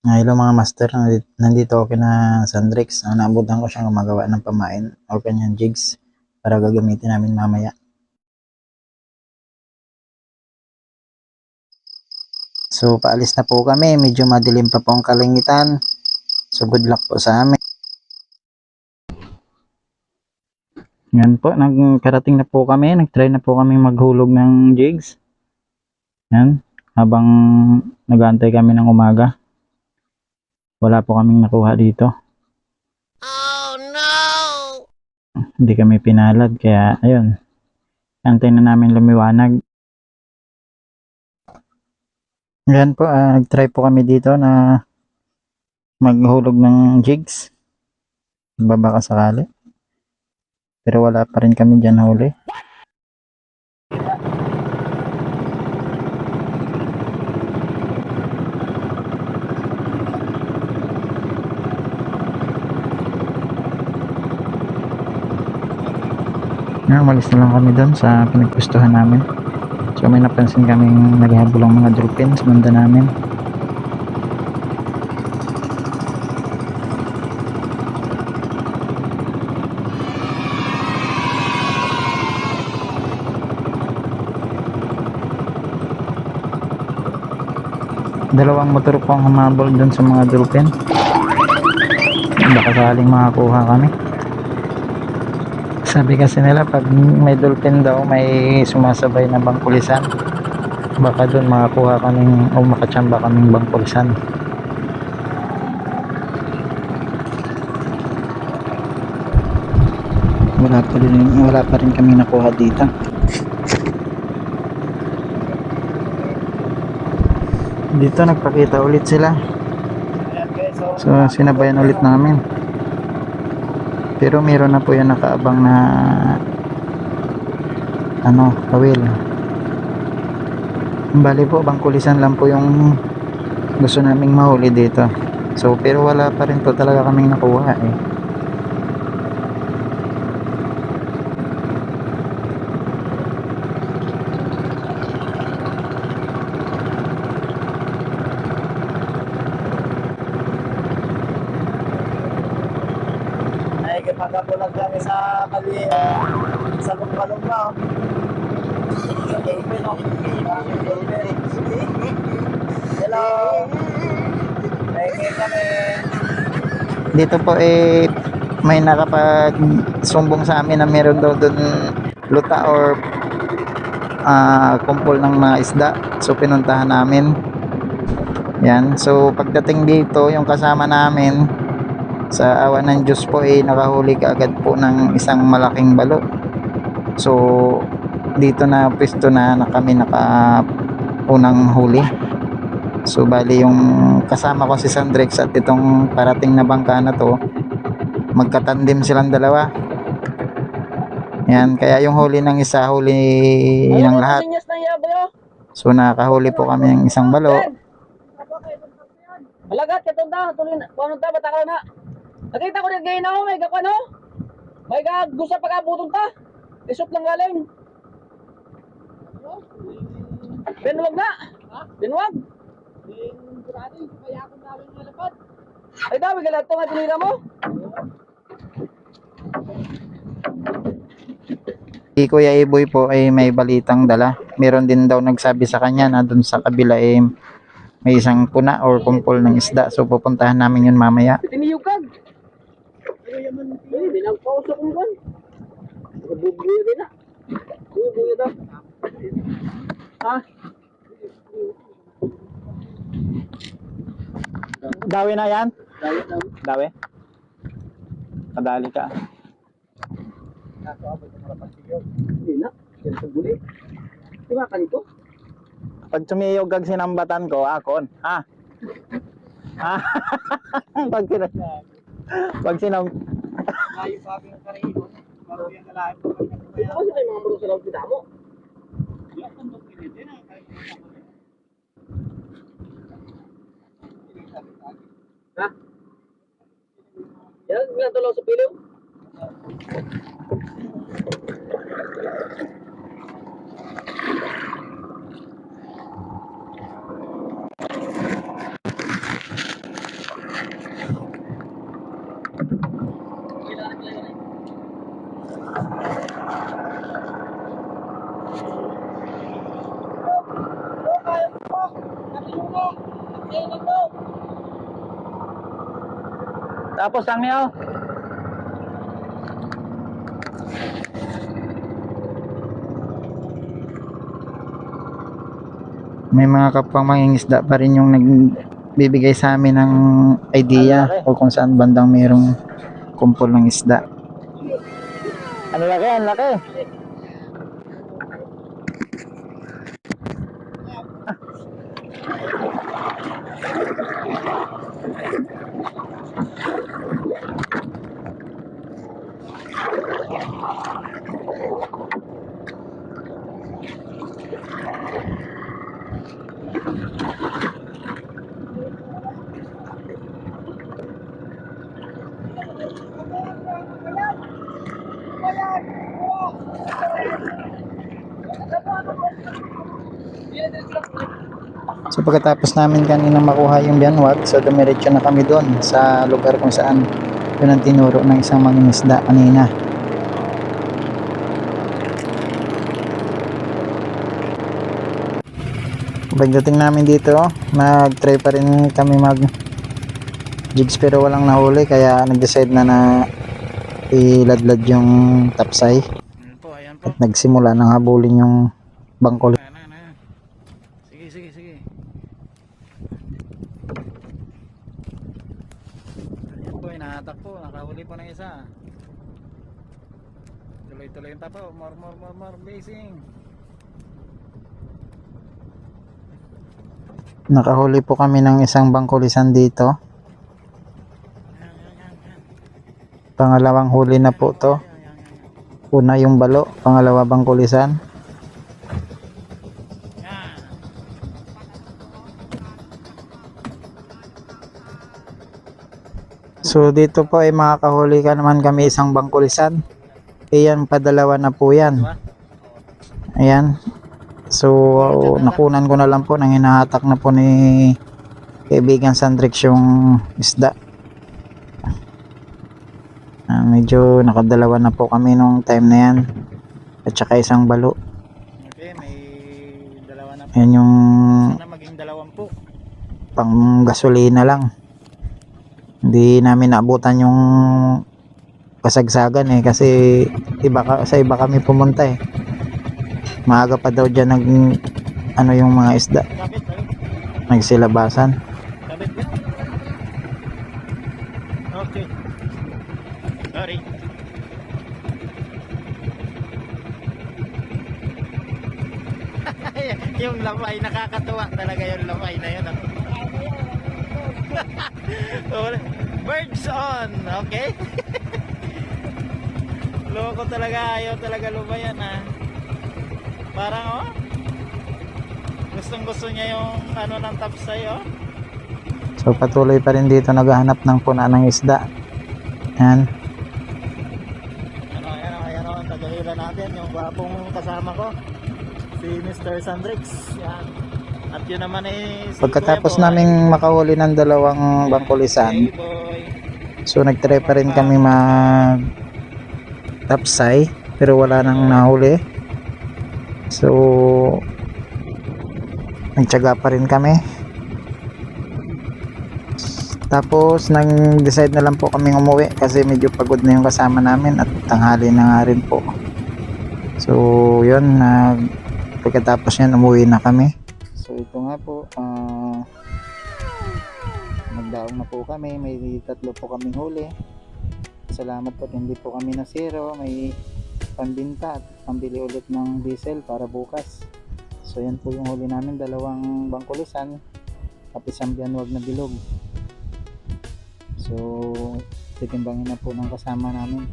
Hello mga master, nandito ako na Sandrex. Naabutan ko siyang gumagawa ng pamain o kanyang jigs para gagamitin namin mamaya. So paalis na po kami, medyo madilim pa po ang kalangitan. So good luck po sa amin. Yan po, nagkarating na po kami, nagtry na po kami maghulog ng jigs. Yan, habang nag-aantay kami ng umaga. Wala po kaming nakuha dito. Oh no! Hindi kami pinalad, kaya ayun. Antay na namin lumiwanag. Yan po, nag-try po kami dito na maghulog ng jigs. Baba ka sakali. Pero wala pa rin kami dyan huli. Umalis na lang kami doon sa pinagpustuhan namin. So may napansin kaming naghahabol ang mga dolphin sa banda namin. Dalawang motor po ang humabol doon sa mga dolphin. Baka sakaling makakuha kami. Sabi kasi nila pag may dolphin daw may sumasabay na bangkulisan. Baka doon makakuha kaming o makachamba kaming bangkulisan. Wala pa rin kami nakuha dito. Dito nagpakita ulit sila. So sinabayan ulit namin. Pero meron na po yung nakaabang na kawil. Bali po bangkulisan lang po yung gusto naming mahuli dito. So pero wala pa rin po talaga kaming nakuha eh. Pagkabulag kami sa kali sa lumba-lumba. Hello. Kami. Dito po may nakapag-sumbong sa amin na meron daw doon luta or kumpol ng mga isda. So pinuntahan namin. Yan. So pagdating dito, yung kasama namin sa awa ng Diyos po nakahuli kaagad po ng isang malaking balo. So dito na pwesto na kami nakaunang huli. So bali yung kasama ko si Sandrex at itong parating na bangka na to, magkatandim silang dalawa. Yan, kaya yung huli ng isa, huli ng lahat. So nakahuli po kami ng isang balo. Malagat katunda tuloy na kuno ta batakaw na. Nakita ko rin gay na may gakano. May gusa pagabutong ta. Isot lang galing. Benwag na. Ha? Benwag. Gradi, kaya ako namin malapad. Ay dami galat to nga tinira mo. Si Kuya Iboy po ay may balitang dala. Meron din daw nagsabi sa kanya na dun sa kabila may isang puna or kumpol ng isda. So pupuntahan namin yun mamaya. Tiniyukag. Binangkausap mo ba? Bubuyo din na. Bubuyo daw. Ha? Dawi na yan? Dawi? Kadali ka. Hindi na. Yan sa guli. Timakan ko. Pag tumiyog kag sinambatan ko, akon. Ha? Ha? Pag sinam... Layo pa kami ng karahibo. Bago yung kalahin mo. Ito kasi may mga marunong sa loob kita mo. Yan, tundok piniti na. Ha? Yan, bilang tulaw sa piliw. Tapos ang yaw. May mga kapwang mangingisda pa rin yung nagbibigay sa amin ng idea o kung saan bandang mayroong kumpol ng isda. Ano laki? Ang laki. So pagkatapos namin kanina makuha yung bianwag, so dumiretso na kami doon sa lugar kung saan yun ang tinuro ng isang mangingisda kanina. Pagdating namin dito, nag-try pa rin kami mag jigs pero walang nahuli kaya nag-decide na iladlad yung tapsay Ayan po, ayan po. at nagsimula nang habulin yung bangkol. Ayan. Sige. Ayan po, inahatak po. Nakahuli po ng isa. Tuloy-tuloy yung tapo. More blazing. Nakahuli po kami ng isang bangkulisan dito. Ayan. Pangalawang huli na po to. Una yung balo, pangalawa bangkulisan. Ayan. So dito po ay makakahuli ka naman kami isang bangkulisan. Ayan, padalawa na po yan. Ayan. So nakunan ko na lang po nang hinahatak na po ni kaibigan Sandrix yung isda. Medyo nakadalawa na po kami nung time na yan. At saka isang balo. Okay, may dalawa na po. Yan yung Sana maging 20. pang gasolina lang. Hindi namin naabutan yung kasagsagan kasi sa iba kami pumunta maaga pa daw dyan yung mga isda Kapit. nagsilabasan. Kapit ba? Okay. Sorry. Yung lamay, nakakatuwa talaga yung lamay na yun. Birds on, okay? Loko talaga, ayaw talaga lumayan Parang gustong gusto niya yung ng tapsay So patuloy pa rin dito naghahanap ng puna ng isda. Yan. Ayan ang tagahila natin, yung gwapong kasama ko, si Mr. Sandrix. Yan. At yun naman si Pagkatapos Kuya Boy. naming makahuli ng dalawang bangkulisan, Hey, boy. so nagtry pa rin kami mag tapsay pero wala nang nahuli. So nagtiyaga pa rin kami. Tapos nang-decide na lang po kaming umuwi kasi medyo pagod na yung kasama namin at tanghali na nga rin po. So yun, pagkatapos yan umuwi na kami. So ito nga po, nagdaong na po kami, may 3 po kaming huli. Salamat po, hindi po kami na zero, may pambinta at pambili ulit ng diesel para bukas. So yan po yung huli namin, 2 bangkulisan at isang bianwag na bilog. So titimbangin na po ng kasama namin.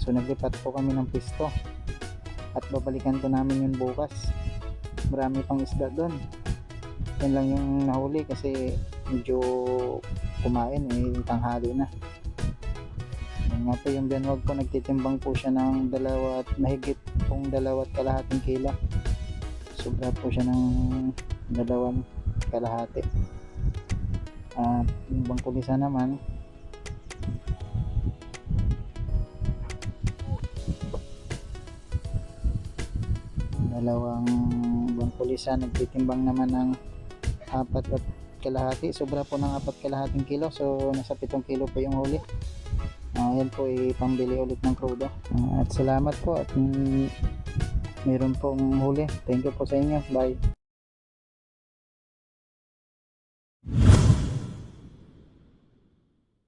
So naglipat po kami ng pisto at babalikan po namin yun bukas. Marami pang isda doon. Yan lang yung nahuli kasi medyo kumain tanghali na. Yan nga po yung bianwag po, nagtitimbang po siya ng 2 at mahigit pong 2.5 kilo. Sobra po siya ng 2.5 at yung bangkulisa naman dalawang bangkulisa nagtitimbang naman ng 4 at kalahati. Sobra po ng 4 kalahating kilo. So nasa 7 kilo po yung huli. Yan po pambili ulit ng crudo. At salamat po at meron pong huli. Thank you po sa inyo. Bye.